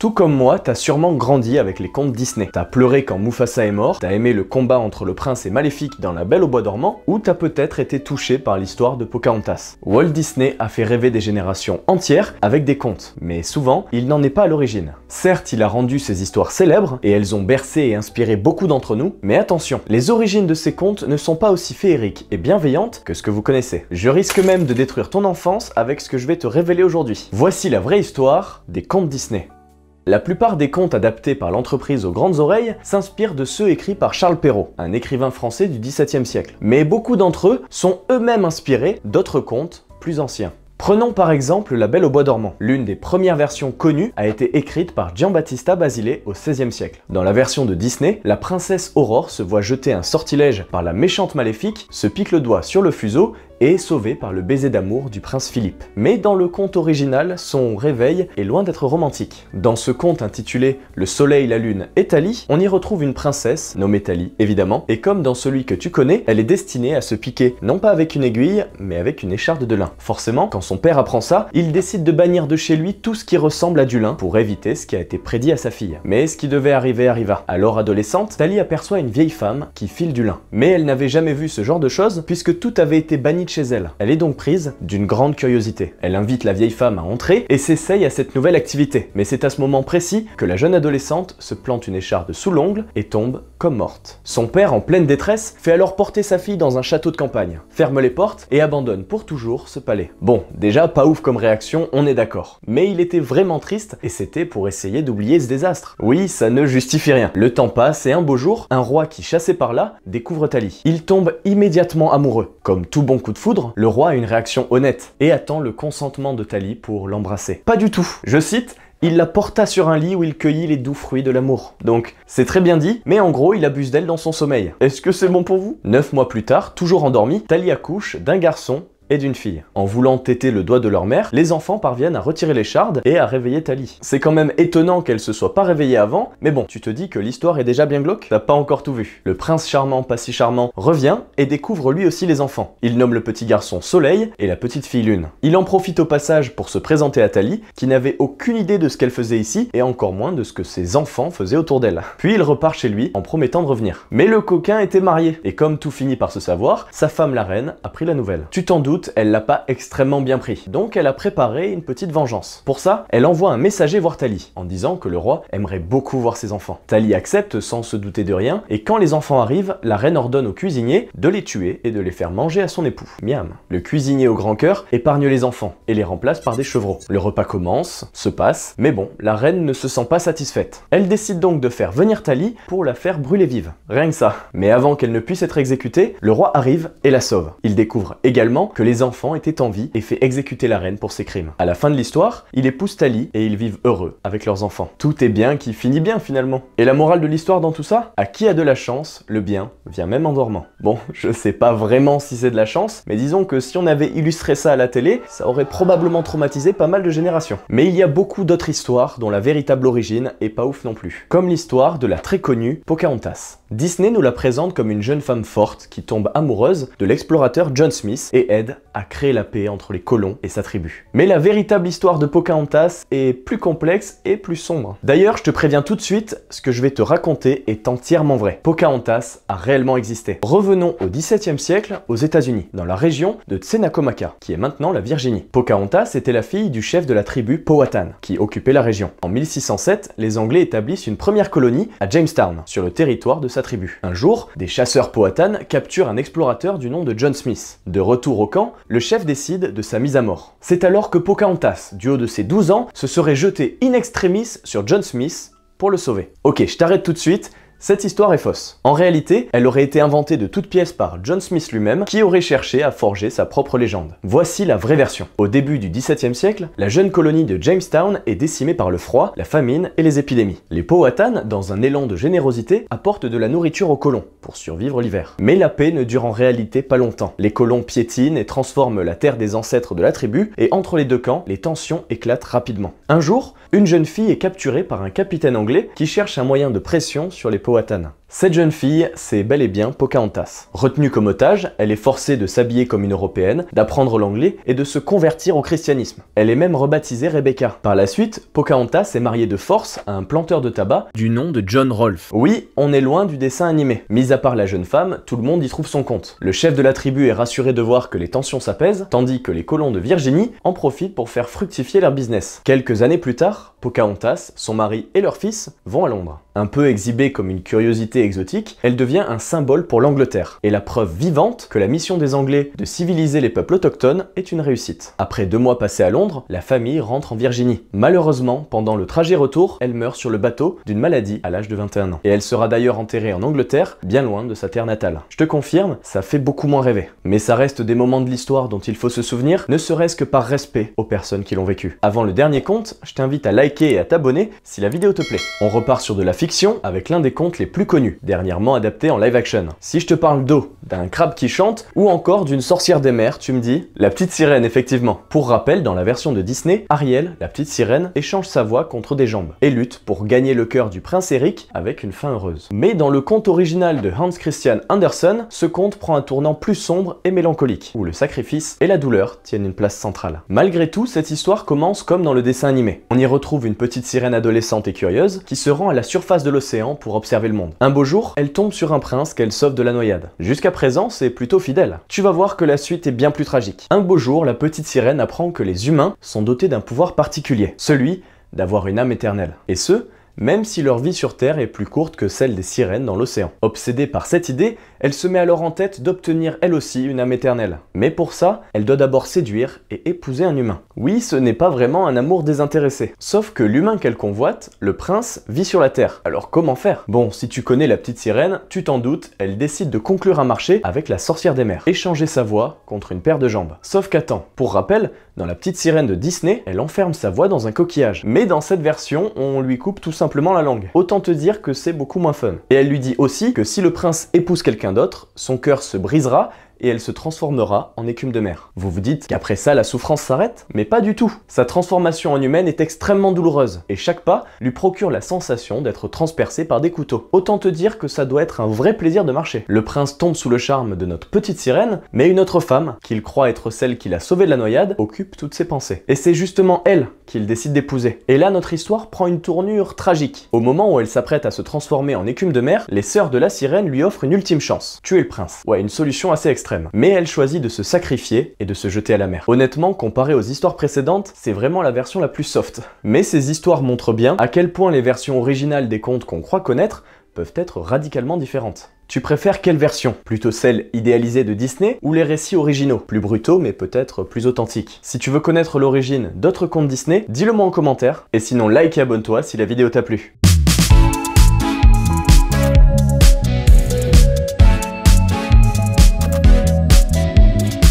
Tout comme moi, t'as sûrement grandi avec les contes Disney. T'as pleuré quand Mufasa est mort, t'as aimé le combat entre le prince et Maléfique dans La Belle au bois dormant, ou t'as peut-être été touché par l'histoire de Pocahontas. Walt Disney a fait rêver des générations entières avec des contes, mais souvent, il n'en est pas à l'origine. Certes, il a rendu ces histoires célèbres, et elles ont bercé et inspiré beaucoup d'entre nous, mais attention, les origines de ces contes ne sont pas aussi féeriques et bienveillantes que ce que vous connaissez. Je risque même de détruire ton enfance avec ce que je vais te révéler aujourd'hui. Voici la vraie histoire des contes Disney. La plupart des contes adaptés par l'entreprise aux grandes oreilles s'inspirent de ceux écrits par Charles Perrault, un écrivain français du XVIIe siècle. Mais beaucoup d'entre eux sont eux-mêmes inspirés d'autres contes plus anciens. Prenons par exemple La Belle au bois dormant. L'une des premières versions connues a été écrite par Giambattista Basile au XVIe siècle. Dans la version de Disney, la princesse Aurore se voit jeter un sortilège par la méchante Maléfique, se pique le doigt sur le fuseau et est sauvée par le baiser d'amour du prince Philippe. Mais dans le conte original, son réveil est loin d'être romantique. Dans ce conte intitulé Le soleil, la lune et Thalie, on y retrouve une princesse, nommée Thalie évidemment, et comme dans celui que tu connais, elle est destinée à se piquer, non pas avec une aiguille, mais avec une écharde de lin. Forcément, quand son père apprend ça, il décide de bannir de chez lui tout ce qui ressemble à du lin pour éviter ce qui a été prédit à sa fille. Mais ce qui devait arriver arriva. Alors adolescente, Thalie aperçoit une vieille femme qui file du lin. Mais elle n'avait jamais vu ce genre de choses puisque tout avait été banni de chez elle. Elle est donc prise d'une grande curiosité. Elle invite la vieille femme à entrer et s'essaye à cette nouvelle activité. Mais c'est à ce moment précis que la jeune adolescente se plante une écharde sous l'ongle et tombe comme morte. Son père, en pleine détresse, fait alors porter sa fille dans un château de campagne, ferme les portes et abandonne pour toujours ce palais. Bon, déjà pas ouf comme réaction, on est d'accord. Mais il était vraiment triste et c'était pour essayer d'oublier ce désastre. Oui, ça ne justifie rien. Le temps passe et un beau jour, un roi qui chassait par là découvre Thalie. Il tombe immédiatement amoureux. Comme tout bon coup de foudre, le roi a une réaction honnête et attend le consentement de Thalie pour l'embrasser. Pas du tout. Je cite: il la porta sur un lit où il cueillit les doux fruits de l'amour. Donc, c'est très bien dit, mais en gros, il abuse d'elle dans son sommeil. Est-ce que c'est bon pour vous? 9 mois plus tard, toujours endormie, Thalie accouche d'un garçon et d'une fille. En voulant téter le doigt de leur mère, les enfants parviennent à retirer l'écharde et à réveiller Thalie. C'est quand même étonnant qu'elle se soit pas réveillée avant, mais bon, tu te dis que l'histoire est déjà bien glauque? T'as pas encore tout vu. Le prince charmant, pas si charmant, revient et découvre lui aussi les enfants. Il nomme le petit garçon Soleil et la petite fille Lune. Il en profite au passage pour se présenter à Thalie, qui n'avait aucune idée de ce qu'elle faisait ici et encore moins de ce que ses enfants faisaient autour d'elle. Puis il repart chez lui en promettant de revenir. Mais le coquin était marié, et comme tout finit par se savoir, sa femme la reine a pris la nouvelle. Tu t'en doutes, elle l'a pas extrêmement bien pris, donc elle a préparé une petite vengeance. Pour ça, elle envoie un messager voir Thalie, en disant que le roi aimerait beaucoup voir ses enfants. Thalie accepte sans se douter de rien, et quand les enfants arrivent, la reine ordonne au cuisinier de les tuer et de les faire manger à son époux. Miam. Le cuisinier au grand cœur épargne les enfants, et les remplace par des chevreaux. Le repas commence, se passe, mais bon, la reine ne se sent pas satisfaite. Elle décide donc de faire venir Thalie pour la faire brûler vive. Rien que ça. Mais avant qu'elle ne puisse être exécutée, le roi arrive et la sauve. Il découvre également que les enfants était en vie et fait exécuter la reine pour ses crimes. À la fin de l'histoire, il épouse Thalie et ils vivent heureux avec leurs enfants. Tout est bien qui finit bien finalement. Et la morale de l'histoire dans tout ça? À qui a de la chance, le bien vient même en dormant. Bon, je sais pas vraiment si c'est de la chance, mais disons que si on avait illustré ça à la télé, ça aurait probablement traumatisé pas mal de générations. Mais il y a beaucoup d'autres histoires dont la véritable origine est pas ouf non plus. Comme l'histoire de la très connue Pocahontas. Disney nous la présente comme une jeune femme forte qui tombe amoureuse de l'explorateur John Smith et aide à créer la paix entre les colons et sa tribu. Mais la véritable histoire de Pocahontas est plus complexe et plus sombre. D'ailleurs, je te préviens tout de suite, ce que je vais te raconter est entièrement vrai. Pocahontas a réellement existé. Revenons au XVIIe siècle aux États-Unis, dans la région de Tsenacomaca, qui est maintenant la Virginie. Pocahontas était la fille du chef de la tribu Powhatan, qui occupait la région. En 1607, les Anglais établissent une première colonie à Jamestown, sur le territoire de sa tribu. Un jour, des chasseurs Powhatan capturent un explorateur du nom de John Smith. De retour au camp, le chef décide de sa mise à mort. C'est alors que Pocahontas, du haut de ses 12 ans, se serait jetée in extremis sur John Smith pour le sauver. Ok, je t'arrête tout de suite. Cette histoire est fausse. En réalité, elle aurait été inventée de toutes pièces par John Smith lui-même, qui aurait cherché à forger sa propre légende. Voici la vraie version. Au début du XVIIe siècle, la jeune colonie de Jamestown est décimée par le froid, la famine et les épidémies. Les Powhatan, dans un élan de générosité, apportent de la nourriture aux colons pour survivre l'hiver. Mais la paix ne dure en réalité pas longtemps. Les colons piétinent et transforment la terre des ancêtres de la tribu, et entre les deux camps, les tensions éclatent rapidement. Un jour, une jeune fille est capturée par un capitaine anglais qui cherche un moyen de pression sur les Powhatan. Cette jeune fille, c'est bel et bien Pocahontas. Retenue comme otage, elle est forcée de s'habiller comme une européenne, d'apprendre l'anglais et de se convertir au christianisme. Elle est même rebaptisée Rebecca. Par la suite, Pocahontas est mariée de force à un planteur de tabac du nom de John Rolfe. Oui, on est loin du dessin animé. Mis à part la jeune femme, tout le monde y trouve son compte. Le chef de la tribu est rassuré de voir que les tensions s'apaisent, tandis que les colons de Virginie en profitent pour faire fructifier leur business. Quelques années plus tard, Pocahontas, son mari et leur fils vont à Londres. Un peu exhibée comme une curiosité exotique, elle devient un symbole pour l'Angleterre, et la preuve vivante que la mission des Anglais de civiliser les peuples autochtones est une réussite. Après 2 mois passés à Londres, la famille rentre en Virginie. Malheureusement, pendant le trajet retour, elle meurt sur le bateau d'une maladie à l'âge de 21 ans. Et elle sera d'ailleurs enterrée en Angleterre, bien loin de sa terre natale. Je te confirme, ça fait beaucoup moins rêver. Mais ça reste des moments de l'histoire dont il faut se souvenir, ne serait-ce que par respect aux personnes qui l'ont vécu. Avant le dernier conte, je t'invite à liker et à t'abonner si la vidéo te plaît. On repart sur de la fiction avec l'un des contes les plus connus, dernièrement adapté en live action. Si je te parle d'eau, d'un crabe qui chante, ou encore d'une sorcière des mers, tu me dis la petite sirène, effectivement. Pour rappel, dans la version de Disney, Ariel, la petite sirène, échange sa voix contre des jambes et lutte pour gagner le cœur du prince Eric avec une fin heureuse. Mais dans le conte original de Hans Christian Andersen, ce conte prend un tournant plus sombre et mélancolique, où le sacrifice et la douleur tiennent une place centrale. Malgré tout, cette histoire commence comme dans le dessin animé. On y retrouve une petite sirène adolescente et curieuse qui se rend à la surface de l'océan pour observer le monde. Un beau jour, elle tombe sur un prince qu'elle sauve de la noyade. Jusqu'à présent, c'est plutôt fidèle. Tu vas voir que la suite est bien plus tragique. Un beau jour, la petite sirène apprend que les humains sont dotés d'un pouvoir particulier, celui d'avoir une âme éternelle. Et ce, même si leur vie sur Terre est plus courte que celle des sirènes dans l'océan. Obsédée par cette idée, elle se met alors en tête d'obtenir elle aussi une âme éternelle. Mais pour ça, elle doit d'abord séduire et épouser un humain. Oui, ce n'est pas vraiment un amour désintéressé. Sauf que l'humain qu'elle convoite, le prince, vit sur la Terre. Alors comment faire? Bon, si tu connais la petite sirène, tu t'en doutes, elle décide de conclure un marché avec la sorcière des mers. Échanger sa voix contre une paire de jambes. Sauf qu'attends, pour rappel, dans la petite sirène de Disney, elle enferme sa voix dans un coquillage. Mais dans cette version, on lui coupe tout simplement la langue. Autant te dire que c'est beaucoup moins fun. Et elle lui dit aussi que si le prince épouse quelqu'un d'autre, son cœur se brisera et elle se transformera en écume de mer. Vous vous dites qu'après ça, la souffrance s'arrête? Mais pas du tout. Sa transformation en humaine est extrêmement douloureuse, et chaque pas lui procure la sensation d'être transpercé par des couteaux. Autant te dire que ça doit être un vrai plaisir de marcher. Le prince tombe sous le charme de notre petite sirène, mais une autre femme, qu'il croit être celle qui l'a sauvé de la noyade, occupe toutes ses pensées. Et c'est justement elle qu'il décide d'épouser. Et là, notre histoire prend une tournure tragique. Au moment où elle s'apprête à se transformer en écume de mer, les sœurs de la sirène lui offrent une ultime chance. Tuer le prince. Ouais, une solution assez extrême. Mais elle choisit de se sacrifier et de se jeter à la mer. Honnêtement, comparé aux histoires précédentes, c'est vraiment la version la plus soft. Mais ces histoires montrent bien à quel point les versions originales des contes qu'on croit connaître peuvent être radicalement différentes. Tu préfères quelle version? Plutôt celle idéalisée de Disney ou les récits originaux? Plus brutaux mais peut-être plus authentiques. Si tu veux connaître l'origine d'autres contes Disney, dis-le moi en commentaire. Et sinon like et abonne-toi si la vidéo t'a plu.